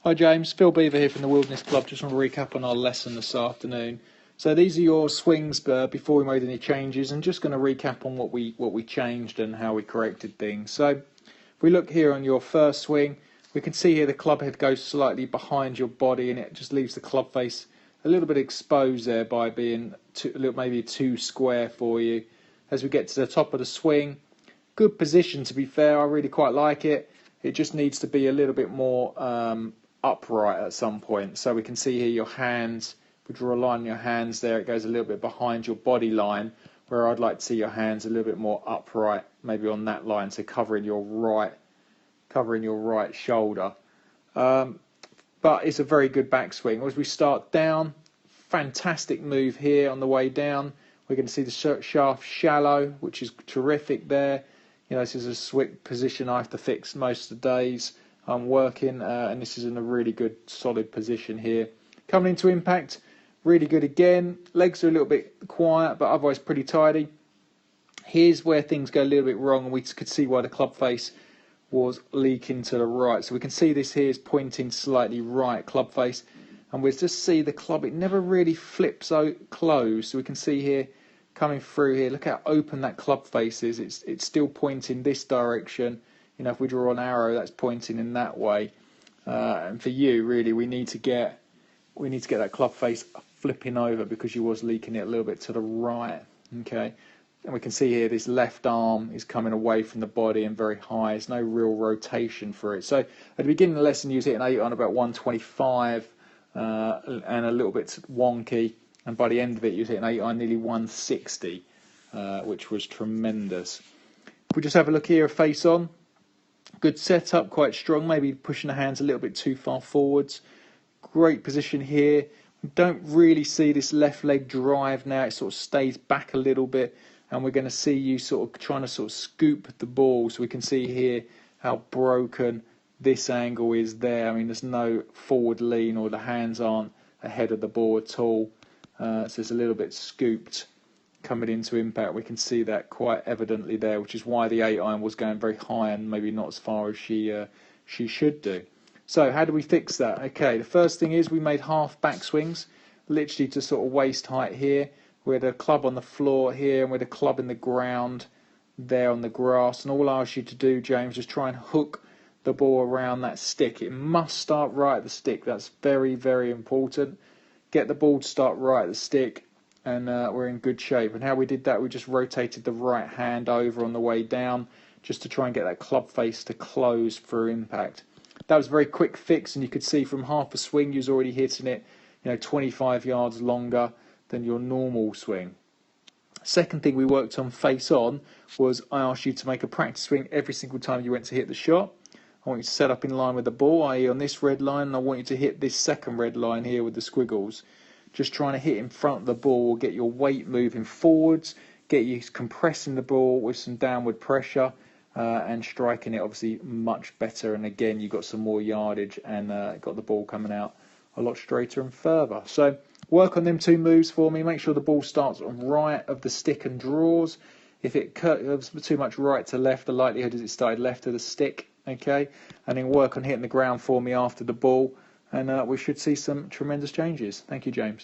Hi James, Phil Beever here from the Wilderness Club. Just want to recap on our lesson this afternoon. So these are your swings before we made any changes, and just going to recap on what we changed and how we corrected things. So if we look here on your first swing, we can see here the club head goes slightly behind your body, and it just leaves the club face a little bit exposed there by being maybe too square for you. As we get to the top of the swing, good position to be fair. I really quite like it. It just needs to be a little bit more upright at some point. So we can see here your hands, if we draw a line on your hands there, it goes a little bit behind your body line, where I'd like to see your hands a little bit more upright, maybe on that line, so covering your right shoulder. But it's a very good backswing. As we start down, fantastic move here on the way down. We're going to see the shaft shallow, which is terrific there. You know, this is a swing position I have to fix most of the days I'm working, and this is in a really good solid position here. Coming into impact, really good again. Legs are a little bit quiet, but otherwise pretty tidy. Here's where things go a little bit wrong, and we could see why the club face was leaking to the right. So we can see this here is pointing slightly right, club face, and we'll just see the club, it never really flips out closed. So we can see here coming through here, look how open that club face is. It's still pointing this direction. You know, if we draw an arrow, that's pointing in that way. And for you, really, we need to get that club face flipping over, because you was leaking it a little bit to the right. Okay, and we can see here this left arm is coming away from the body and very high. There's no real rotation for it. So at the beginning of the lesson, you was hitting 8 on about 125 and a little bit wonky. And by the end of it, you was hitting 8 on nearly 160, which was tremendous. If we just have a look here, face on. Good setup, quite strong, maybe pushing the hands a little bit too far forwards. Great position here. We don't really see this left leg drive now. It sort of stays back a little bit, and we're going to see you sort of trying to sort of scoop the ball. So we can see here how broken this angle is there. I mean, there's no forward lean, or the hands aren't ahead of the ball at all. So it's a little bit scooped coming into impact. We can see that quite evidently there, which is why the 8-iron was going very high and maybe not as far as she should do. So how do we fix that? Okay, the first thing is we made half backswings, literally to sort of waist height here. We had a club on the floor here, and we had a club in the ground there on the grass. And all I ask you to do, James, is try and hook the ball around that stick. It must start right at the stick. That's very, very important. Get the ball to start right at the stick, and we're in good shape. And how we did that, we just rotated the right hand over on the way down, just to try and get that club face to close through impact. That was a very quick fix, and you could see from half a swing you was already hitting it, 25 yards longer than your normal swing. Second thing we worked on face on was I asked you to make a practice swing every single time you went to hit the shot. I want you to set up in line with the ball, i.e. on this red line, and I want you to hit this second red line here with the squiggles. Just trying to hit in front of the ball will get your weight moving forwards, get you compressing the ball with some downward pressure, and striking it obviously much better. And again, you got some more yardage, and got the ball coming out a lot straighter and further. So work on them two moves for me. Make sure the ball starts on right of the stick and draws. If it curves too much right to left, the likelihood is it started left of the stick. Okay, and then work on hitting the ground for me after the ball, and we should see some tremendous changes. Thank you, James.